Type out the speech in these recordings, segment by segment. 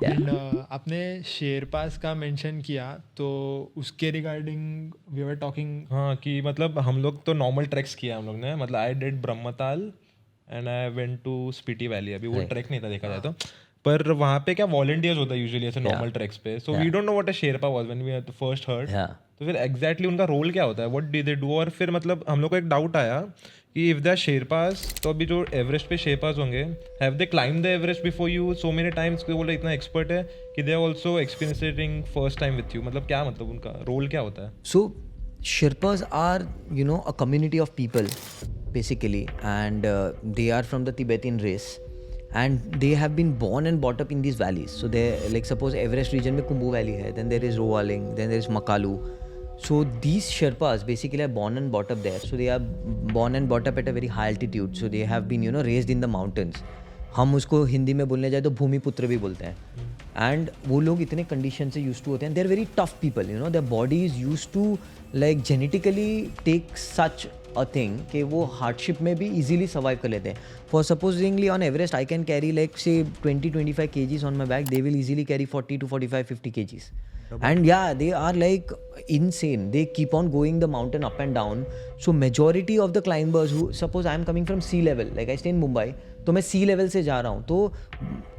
And Yeah. आपने sherpas का mention किया तो उसके रिगार्डिंग वी वर टॉकिंग। हाँ कि मतलब हम लोग तो नॉर्मल ट्रैक्स किया हम लोग ने, मतलब I did Brahmatal and I went to Spiti valley. अभी वो Right. ट्रैक नहीं था देखा जाए तो, पर वहाँ पे क्या वॉलंटियर्स होता है यूजुअली ऐसे Yeah. नॉर्मल ट्रैक्स पे, so we Yeah. Don't know what a Sherpa was when we first heard. Yeah. तो फिर एग्जैक्टली उनका रोल क्या होता है, व्हाट डू दे डू? और फिर मतलब हम लोग को एक डाउट आया कि इफ दे आर शेरपास, तो अभी जो एवरेस्ट पे शेरपास होंगे, have they climb the Everest before you so many times? कोई बोल रहा इतना एक्सपर्ट है कि they are also experiencing first time with you, मतलब क्या मतलब उनका रोल क्या होता है? So Sherpas are, a community of people, basically, and they are from the Tibetan race, and they have been born and brought up in these valleys. So they, like, suppose Everest region में Khumbu Valley है, then there is Rowaling, then there is Makalu. So these Sherpas basically are born and brought up there. So they are born and brought up at a very high altitude. So they have been, raised in the mountains. हम उसको हिंदी में बोलने जाए तो भूमिपुत्र भी बोलते हैं. And वो लोग इतने कंडीशन से यूज टू होते हैं, they are very tough people, their body is use to like genetically take such a thing कि वो हार्डशिप में भी इजीली सर्वाइव कर लेते हैं. For supposedly on Everest I can carry like से 20-25 kgs on my back, they will easily carry 40 to 45-50 kgs. And yeah, they are like insane. They keep on going the mountain up and down. So majority of the climbers who, suppose I am coming from sea level, like I stay in Mumbai, तो मैं सी level से जा रहा हूँ, तो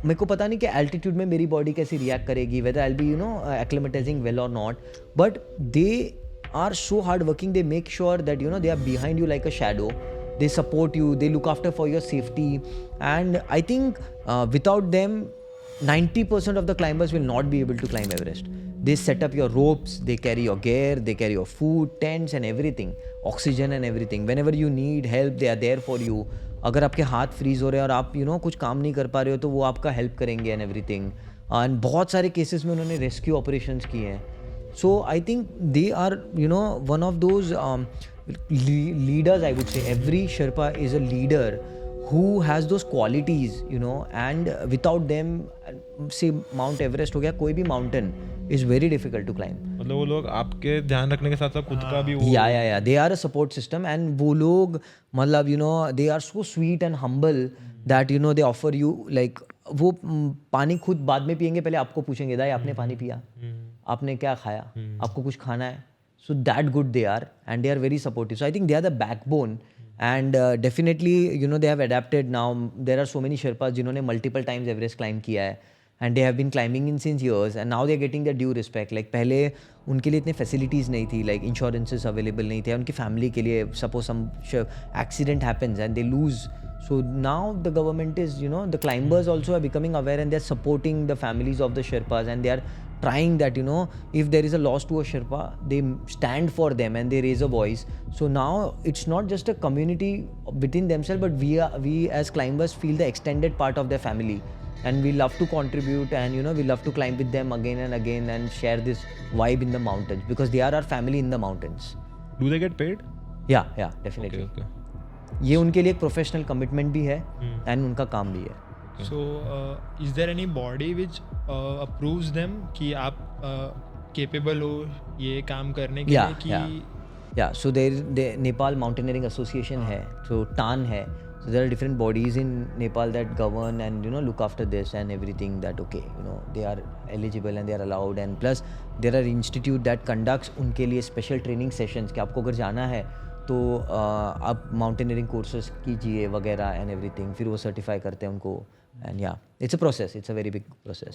मेरे को पता नहीं कि एल्टीट्यूड में मेरी बॉडी कैसे रिएक्ट करेगी, whether I be acclimatizing well और नॉट. But they are so hard working, they make sure that they are behind you like a shadow. They support you, they look after for your safety, and I think without them 90% of the climbers will not be able to climb Everest. They set up your ropes, they carry your gear, they carry your food, tents and everything, oxygen and everything. Whenever you need help, they are there for you. अगर आपके हाथ freeze हो रहे हैं और आप कुछ काम नहीं कर पा रहे हो, तो वो आपका हेल्प करेंगे एंड एवरीथिंग. एंड बहुत सारे केसेस में उन्होंने रेस्क्यू ऑपरेशंस किए हैं. So I think they are, one of those leaders, I would say. Every Sherpa is a leader who has those qualities, and without them, say Mount Everest हो गया, कोई भी mountain is very difficult to climb. मतलब वो लोग आपके ध्यान रखने के साथ साथ खुद का भी वो Yeah. They are a support system, and वो लोग मतलब they are so sweet and humble that they offer you like वो पानी खुद बाद में पियेंगे, पहले आपको पूछेंगे, दाई आपने पानी पिया, आपने क्या खाया, आपको कुछ खाना है. So that good they are, and they are very supportive. So I think they are the backbone, and definitely they have adapted now. There are so many Sherpas जिन्होंने multiple times Everest climb किया है, and they have been climbing in since years, and now they are getting their due respect. Like पहले उनके लिए इतने facilities नहीं थी, like insurances available नहीं थे उनकी family के लिए. Suppose some accident happens and they lose, so now the government is, the climbers also are becoming aware, and they are supporting the families of the Sherpas, and they are trying that, if there is a loss to a Sherpa, they stand for them and they raise a voice. So now it's not just a community within themselves, but we as climbers feel the extended part of their family, and we love to contribute, and we love to climb with them again and again and share this vibe in the mountains, because they are our family in the mountains. Do they get paid? Yeah, definitely. Okay. ये उनके लिए एक professional commitment भी है, and उनका काम भी है. So is there any body which approves them कि आप capable हो ये काम करने के लिए कि Yeah. So there Nepal Mountaineering Association है, so TAN है. So there are different bodies in Nepal that govern and look after this and everything, that okay, they are eligible and they are allowed, and plus there are institute that conducts उनके लिए special training sessions कि आपको अगर जाना है तो आप mountaineering courses कीजिए वगैरह एंड एवरीथिंग, फिर वो सर्टिफाई करते हैं उनको. एंड या, it's a process, it's a very big process.